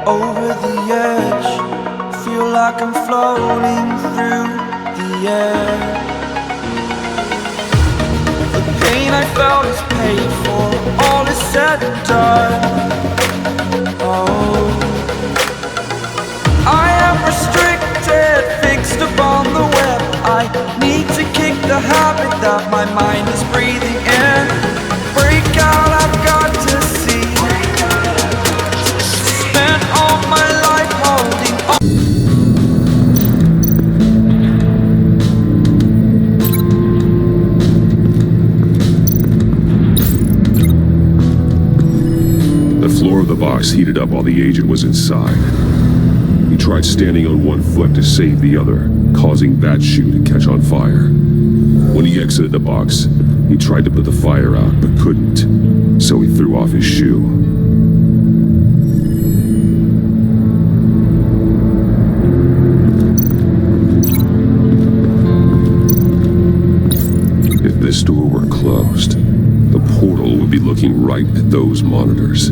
Over the edge, feel like I'm floating through the air. The pain I felt is paid for, all is said and done. Oh, I am restricted, fixed upon the web. I need to kick the habit that my mind is breathing in. Break out, I've got to see. Spent all my life holding on. The floor of the box heated up while the agent was inside. He tried standing on one foot to save the other, causing that shoe to catch on fire. When he exited the box, he tried to put the fire out, but couldn't, so he threw off his shoe. If this door were closed, the portal would be looking right at those monitors.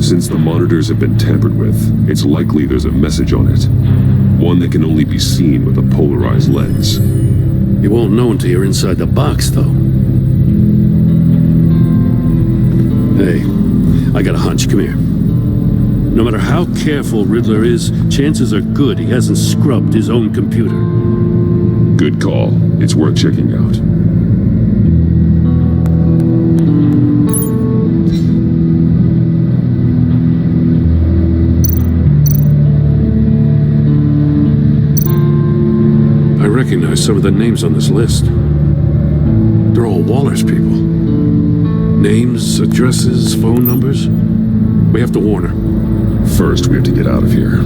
Since the monitors have been tampered with, it's likely there's a message on it. One that can only be seen with a polarized lens. You won't know until you're inside the box, though. Hey, I got a hunch. Come here. No matter how careful Riddler is, chances are good he hasn't scrubbed his own computer. Good call. It's worth checking out. I recognize some of the names on this list. They're all Waller's people. Names, addresses, phone numbers. We have to warn her. First, we have to get out of here.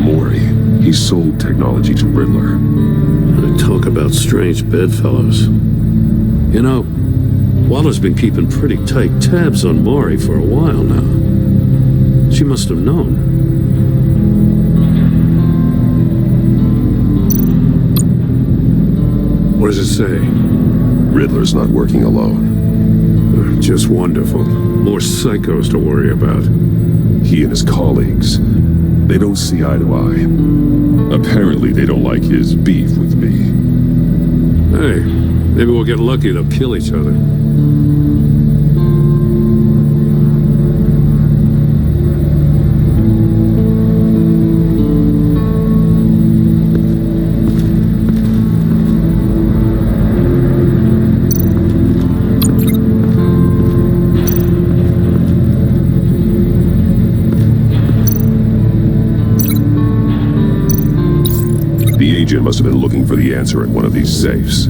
Mori. He sold technology to Riddler. Talk about strange bedfellows. You know, Waller's been keeping pretty tight tabs on Mori for a while now. She must have known. What does it say? Riddler's not working alone. Just wonderful. More psychos to worry about. He and his colleagues, they don't see eye to eye. Apparently they don't like his beef with me. Hey, maybe we'll get lucky to kill each other. The agent must have been looking for the answer in one of these safes.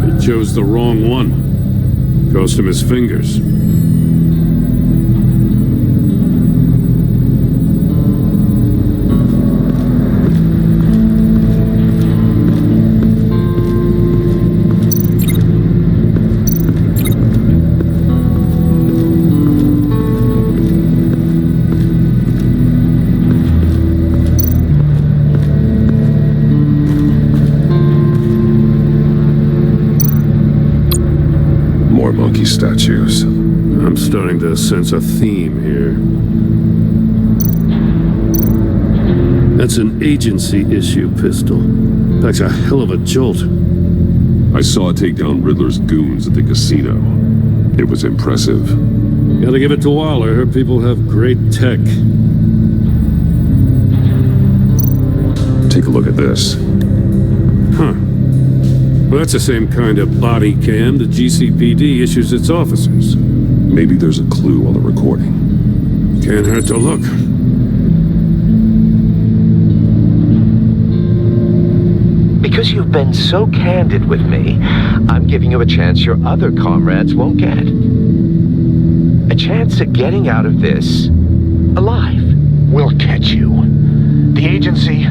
He chose the wrong one. Cost him his fingers. More monkey statues. I'm starting to sense a theme here. That's an agency-issue pistol. Packs a hell of a jolt. I saw it take down Riddler's goons at the casino. It was impressive. Gotta give it to Waller. Her people have great tech. Take a look at this. Huh. Well, that's the same kind of body cam the GCPD issues its officers. Maybe there's a clue on the recording. Can't hurt to look. Because you've been so candid with me, I'm giving you a chance your other comrades won't get. A chance at getting out of this alive. We'll catch you. The agency,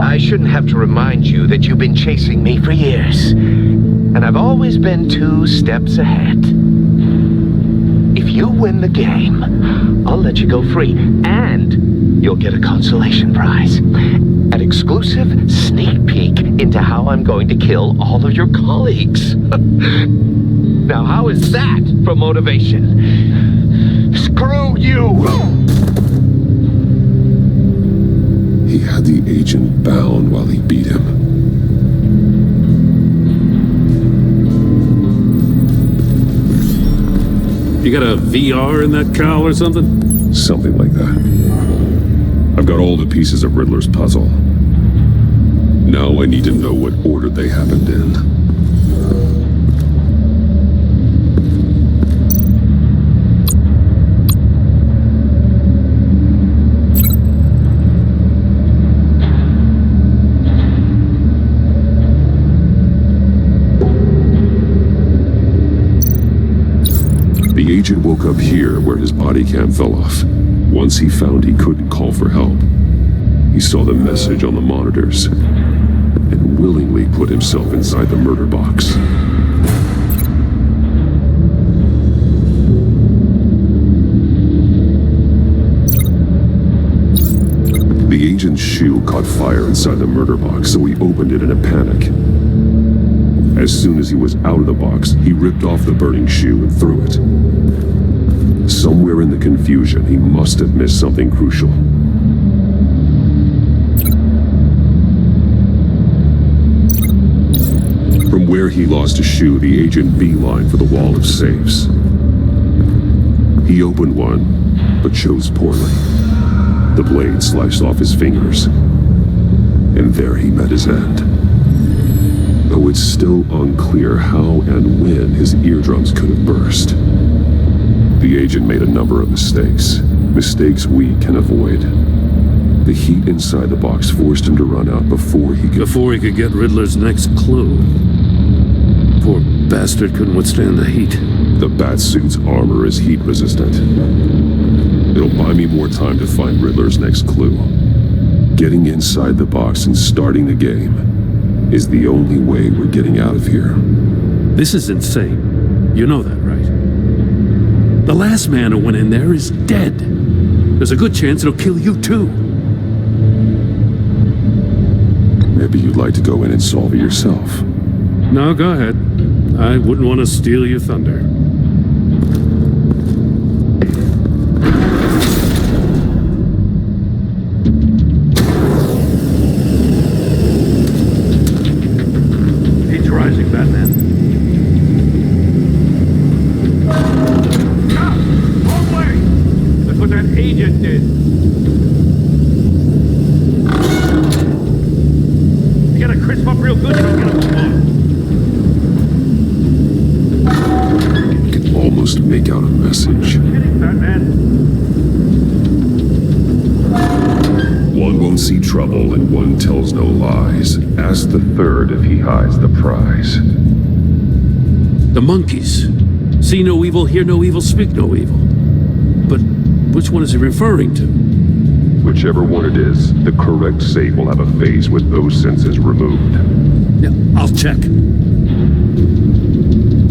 I shouldn't have to remind you that you've been chasing me for years. And I've always been 2 steps ahead. If you win the game, I'll let you go free, and you'll get a consolation prize. An exclusive sneak peek into how I'm going to kill all of your colleagues. Now, how is that for motivation? Screw you! He had the agent bound while he beat him. You got a VR in that cowl or something? Something like that. I've got all the pieces of Riddler's puzzle. Now I need to know what order they happened in. The agent woke up here where his body cam fell off. Once he found he couldn't call for help, he saw the message on the monitors and willingly put himself inside the murder box. The agent's shoe caught fire inside the murder box, so he opened it in a panic. As soon as he was out of the box, he ripped off the burning shoe and threw it. Somewhere in the confusion, he must have missed something crucial. From where he lost a shoe, the agent beelined for the wall of safes. He opened one, but chose poorly. The blade sliced off his fingers, and there he met his end. Though it's still unclear how and when his eardrums could have burst. The agent made a number of mistakes. Mistakes we can avoid. The heat inside the box forced him to run out before he could get Riddler's next clue. Poor bastard couldn't withstand the heat. The Batsuit's armor is heat resistant. It'll buy me more time to find Riddler's next clue. Getting inside the box and starting the game is the only way we're getting out of here. This is insane. You know that, right? The last man who went in there is dead. There's a good chance it'll kill you too. Maybe you'd like to go in and solve it yourself. No, go ahead. I wouldn't want to steal your thunder. He's rising, Batman. Wrong way! That's what that agent did. You gotta crisp up real good, you don't get him Almost make out a message. One won't see trouble and one tells no lies. Ask the third if he hides the prize. The monkeys. See no evil, hear no evil, speak no evil. But which one is he referring to? Whichever one it is, the correct save will have a phase with those senses removed. Yeah, I'll check.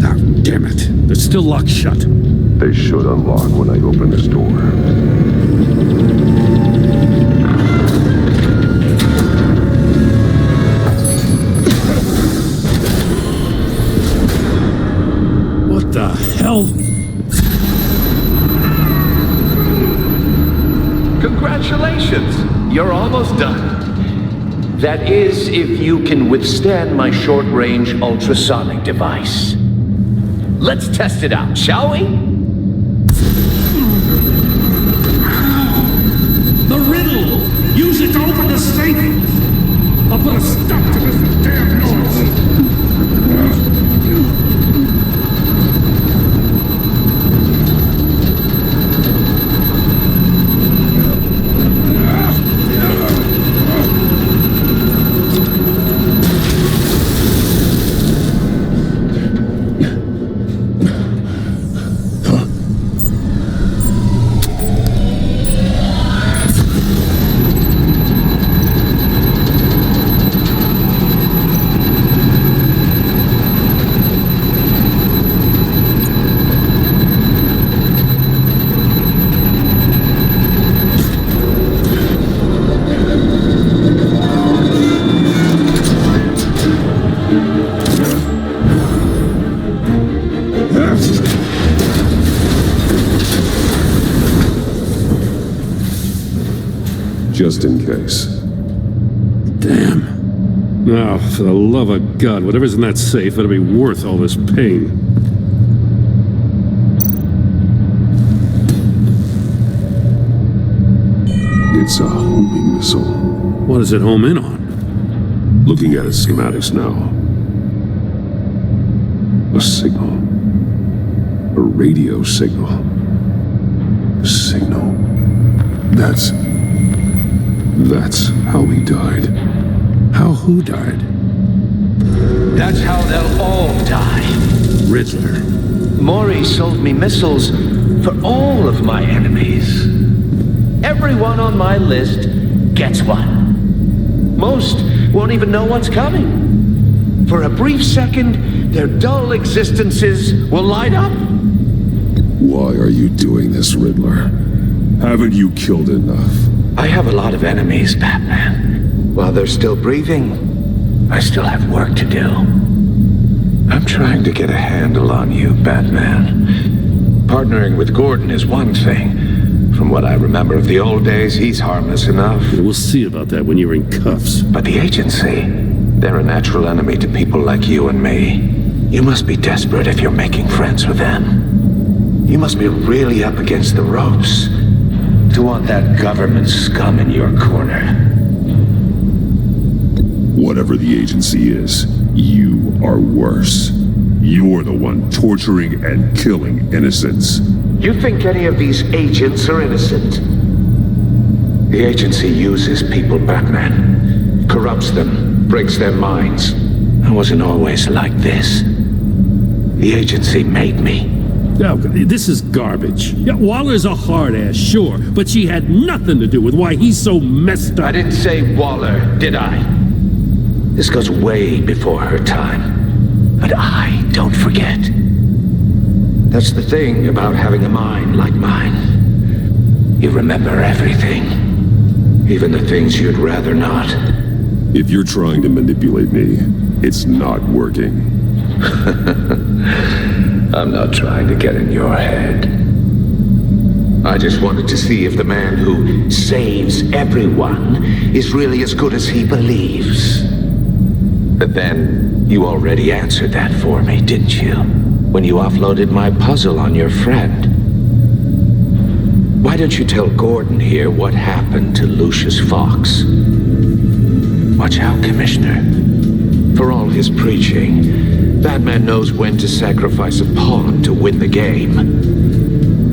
Ah, damn it. They're still locked shut. They should unlock when I open this door. What the hell? Congratulations! You're almost done. That is, if you can withstand my short-range ultrasonic device. Let's test it out, shall we? The riddle! Use it to open the safe! I'll put a stop to this damn noise! just in case. Damn. Now, for the love of God, whatever's in that safe better be worth all this pain. It's a homing missile. What does it home in on? Looking at its schematics now. A signal. A radio signal. A signal. That's how he died. How who died? That's how they'll all die. Riddler. Maury sold me missiles for all of my enemies. Everyone on my list gets one. Most won't even know what's coming. For a brief second, their dull existences will light up. Why are you doing this, Riddler? Haven't you killed enough? I have a lot of enemies, Batman. While they're still breathing, I still have work to do. I'm trying to get a handle on you, Batman. Partnering with Gordon is one thing. From what I remember of the old days, he's harmless enough. We'll see about that when you're in cuffs. But the agency, they're a natural enemy to people like you and me. You must be desperate if you're making friends with them. You must be really up against the ropes to want that government scum in your corner. Whatever the agency is, you are worse. You're the one torturing and killing innocents. You think any of these agents are innocent? The agency uses people, Batman. Corrupts them, breaks their minds. I wasn't always like this. The agency made me. Oh, this is garbage. Yeah, Waller's a hard ass, sure, but she had nothing to do with why he's so messed up. I didn't say Waller, did I? This goes way before her time. But I don't forget. That's the thing about having a mind like mine. You remember everything. Even the things you'd rather not. If you're trying to manipulate me, it's not working. I'm not trying to get in your head. I just wanted to see if the man who saves everyone is really as good as he believes. But then, you already answered that for me, didn't you? When you offloaded my puzzle on your friend. Why don't you tell Gordon here what happened to Lucius Fox? Watch out, Commissioner. For all his preaching, Batman knows when to sacrifice a pawn to win the game.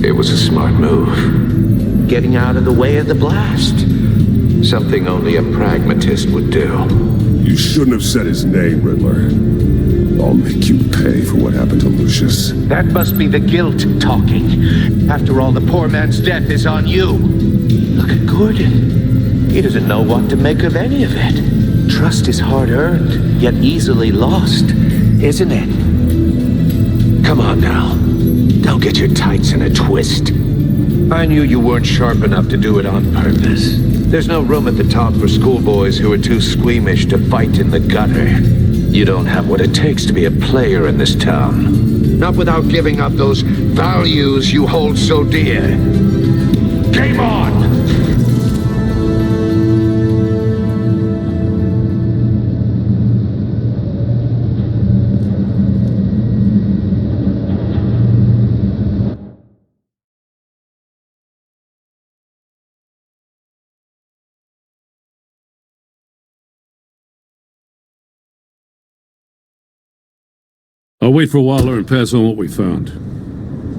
It was a smart move. Getting out of the way of the blast. Something only a pragmatist would do. You shouldn't have said his name, Riddler. I'll make you pay for what happened to Lucius. That must be the guilt talking. After all, the poor man's death is on you. Look at Gordon. He doesn't know what to make of any of it. Trust is hard-earned, yet easily lost, isn't it? Come on now. Don't get your tights in a twist. I knew you weren't sharp enough to do it on purpose. There's no room at the top for schoolboys who are too squeamish to fight in the gutter. You don't have what it takes to be a player in this town. Not without giving up those values you hold so dear. Game on! I'll wait for Waller and pass on what we found.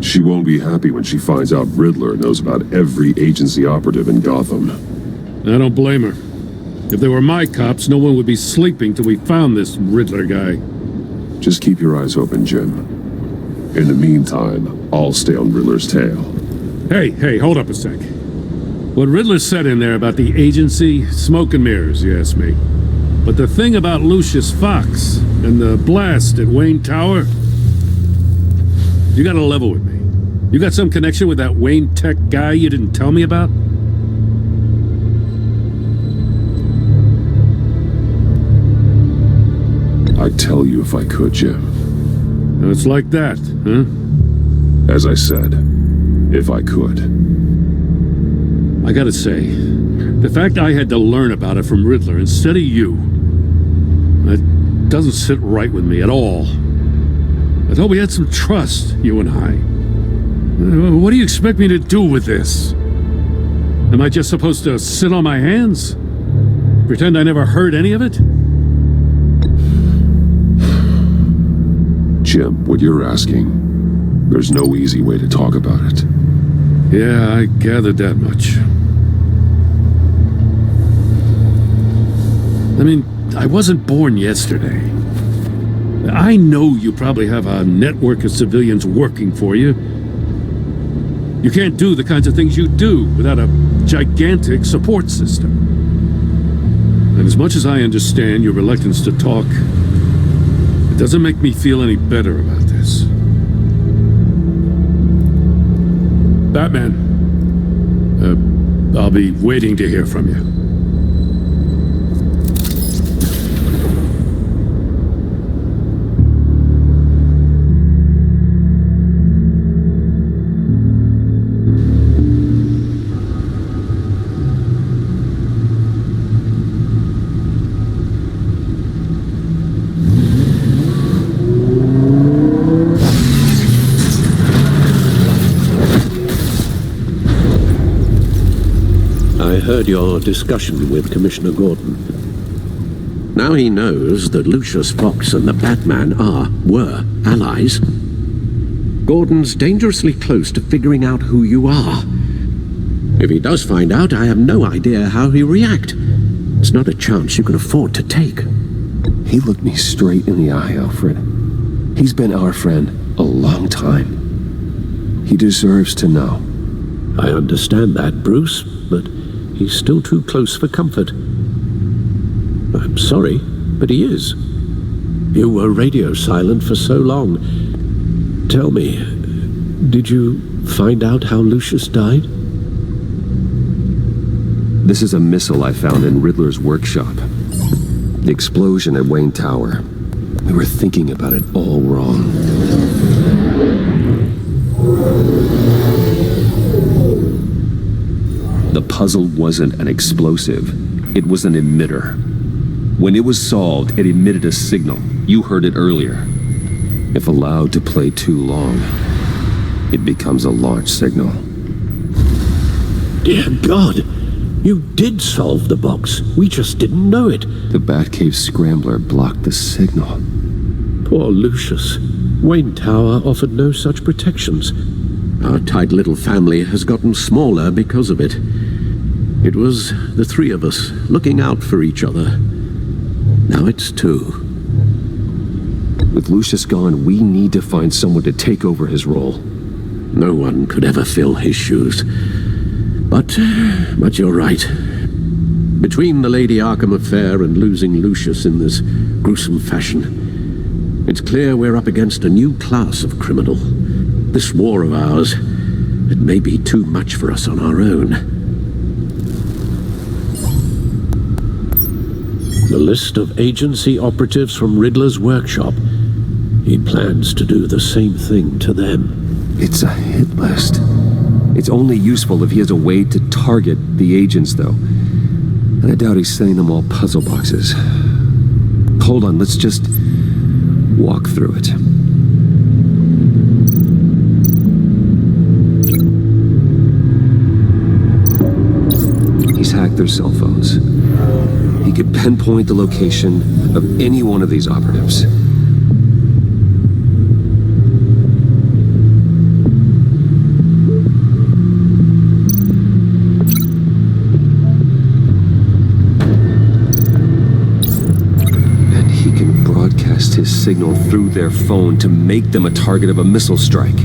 She won't be happy when she finds out Riddler knows about every agency operative in Gotham. I don't blame her. If they were my cops, no one would be sleeping till we found this Riddler guy. Just keep your eyes open, Jim. In the meantime, I'll stay on Riddler's tail. Hey, hold up a sec. What Riddler said in there about the agency, smoke and mirrors, you ask me. But the thing about Lucius Fox and the blast at Wayne Tower, you gotta level with me. You got some connection with that Wayne Tech guy you didn't tell me about? I'd tell you if I could, Jim. Now it's like that, huh? As I said, if I could. I gotta say, The fact I had to learn about it from Riddler instead of you, that doesn't sit right with me at all. I thought we had some trust, you and I. What do you expect me to do with this? Am I just supposed to sit on my hands? Pretend I never heard any of it? Jim, what you're asking, there's no easy way to talk about it. Yeah, I gathered that much. I mean, I wasn't born yesterday. I know you probably have a network of civilians working for you. You can't do the kinds of things you do without a gigantic support system. And as much as I understand your reluctance to talk, it doesn't make me feel any better about this. Batman, I'll be waiting to hear from you. I heard your discussion with Commissioner Gordon. Now he knows that Lucius Fox and the Batman were allies. Gordon's dangerously close to figuring out who you are. If he does find out, I have no idea how he'll react. It's not a chance you can afford to take. He looked me straight in the eye, Alfred. He's been our friend a long time. He deserves to know. I understand that, Bruce, but he's still too close for comfort. I'm sorry, but he is. You were radio silent for so long. Tell me, did you find out how Lucius died? This is a missile I found in Riddler's workshop. The explosion at Wayne Tower. We were thinking about it all wrong. The puzzle wasn't an explosive. It was an emitter. When it was solved, it emitted a signal. You heard it earlier. If allowed to play too long, it becomes a launch signal. Dear God! You did solve the box. We just didn't know it. The Batcave Scrambler blocked the signal. Poor Lucius. Wayne Tower offered no such protections. Our tight little family has gotten smaller because of it. It was the three of us looking out for each other. Now it's two. With Lucius gone, we need to find someone to take over his role. No one could ever fill his shoes. But you're right. Between the Lady Arkham affair and losing Lucius in this gruesome fashion, it's clear we're up against a new class of criminal. This war of ours, it may be too much for us on our own. The list of agency operatives from Riddler's workshop. He plans to do the same thing to them. It's a hit list. It's only useful if he has a way to target the agents, though. And I doubt he's sending them all puzzle boxes. Hold on, let's just walk through it. He's hacked their cell phones. He could pinpoint the location of any one of these operatives. His signal through their phone to make them a target of a missile strike.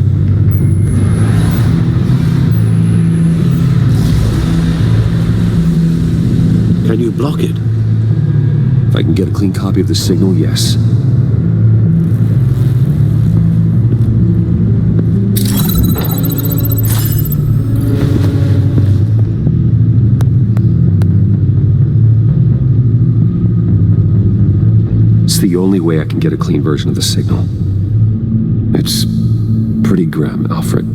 Can you block it? If I can get a clean copy of the signal, yes. The only way I can get a clean version of the signal. It's pretty grim, Alfred.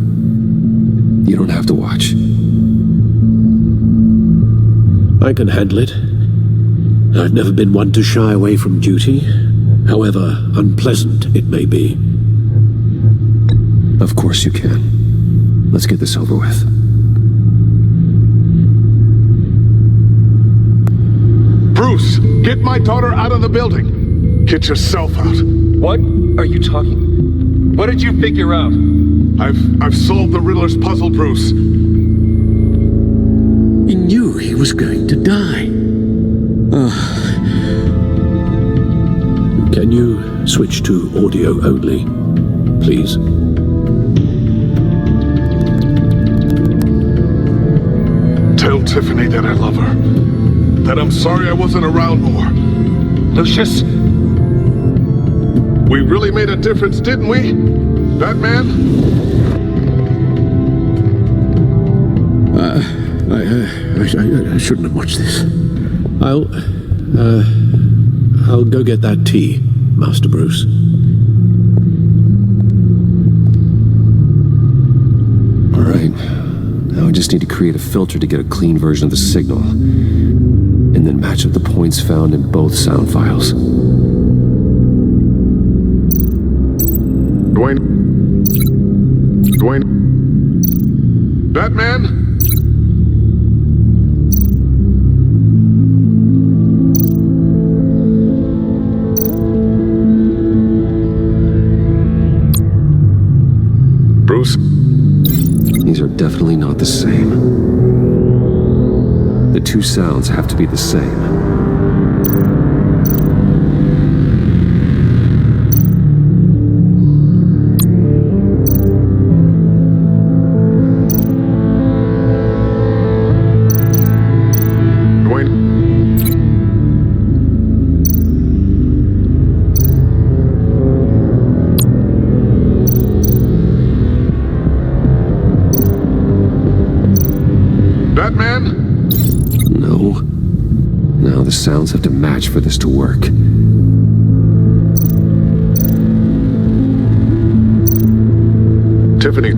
You don't have to watch. I can handle it. I've never been one to shy away from duty, however unpleasant it may be. Of course you can. Let's get this over with. Bruce, get my daughter out of the building. Get yourself out. What are you talking? What did you figure out? I've solved the Riddler's puzzle, Bruce. He knew he was going to die. Can you switch to audio only, please? Tell Tiffany that I love her. That I'm sorry I wasn't around more. Lucius? We really made a difference, didn't we? Batman? I shouldn't have watched this. I'll go get that tea, Master Bruce. All right. Now I just need to create a filter to get a clean version of the signal, and then match up the points found in both sound files. Dwayne? Batman? Bruce? These are definitely not the same. The two sounds have to be the same. The sounds have to match for this to work. Tiffany.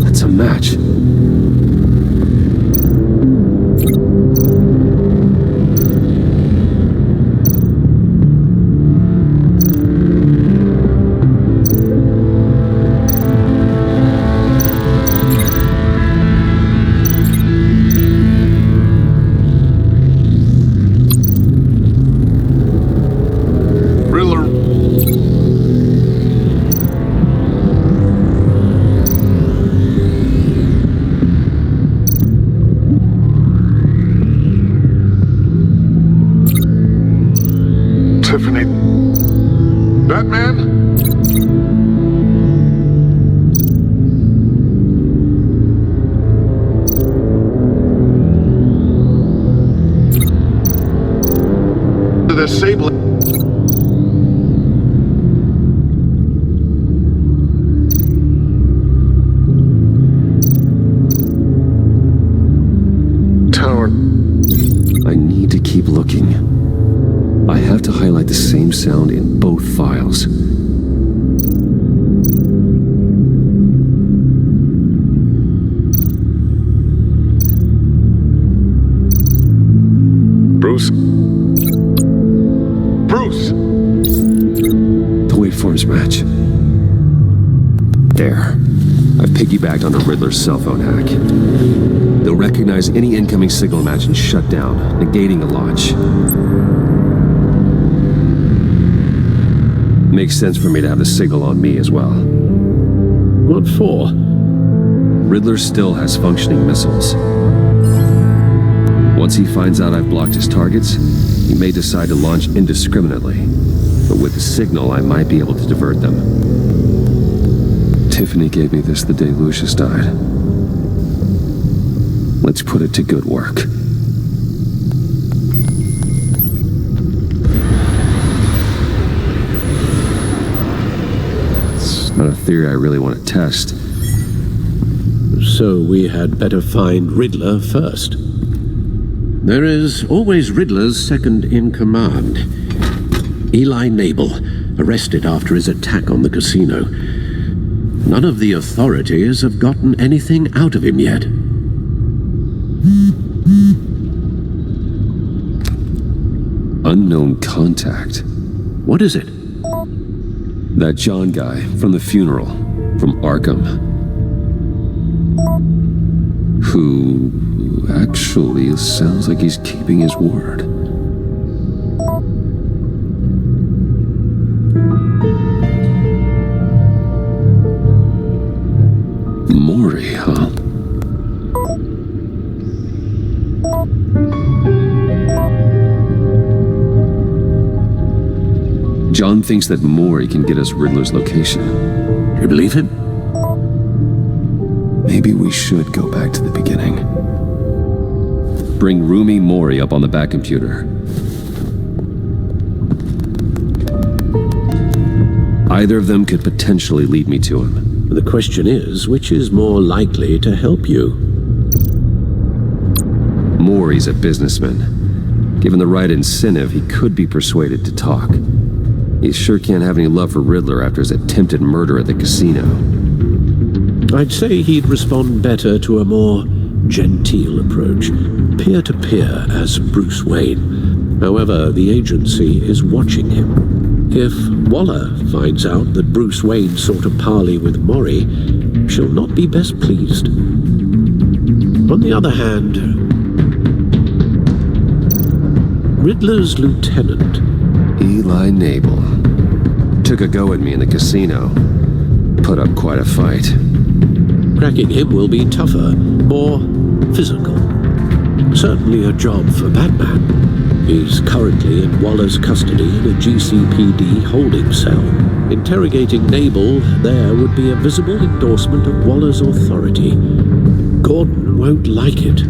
That's a match. Sound in both files. Bruce? The waveforms match. There. I've piggybacked onto Riddler's cell phone hack. They'll recognize any incoming signal match and shut down, negating the launch. Makes sense for me to have the signal on me as well. What for? Riddler still has functioning missiles. Once he finds out I've blocked his targets, he may decide to launch indiscriminately. But with the signal, I might be able to divert them. Tiffany gave me this the day Lucius died. Let's put it to good work. Not a theory I really want to test. So we had better find Riddler first. There is always Riddler's second in command. Eli Nabel, arrested after his attack on the casino. None of the authorities have gotten anything out of him yet. Unknown contact. What is it? That John guy from the funeral, from Arkham. Who actually sounds like he's keeping his word. Mori, huh? John thinks that Mori can get us Riddler's location. You believe him? Maybe we should go back to the beginning. Bring Rumi Mori up on the back computer. Either of them could potentially lead me to him. The question is, which is more likely to help you? Mori's a businessman. Given the right incentive, he could be persuaded to talk. He sure can't have any love for Riddler after his attempted murder at the casino. I'd say he'd respond better to a more genteel approach, peer-to-peer as Bruce Wayne. However, the agency is watching him. If Waller finds out that Bruce Wayne sought a parley with Mori, she'll not be best pleased. On the other hand, Riddler's lieutenant, Eli Nabel, took a go at me in the casino. Put up quite a fight. cracking him will be tougher, more physical. Certainly a job for Batman. He's currently in Waller's custody in a GCPD holding cell. Interrogating Nabel there would be a visible endorsement of Waller's authority. Gordon won't like it.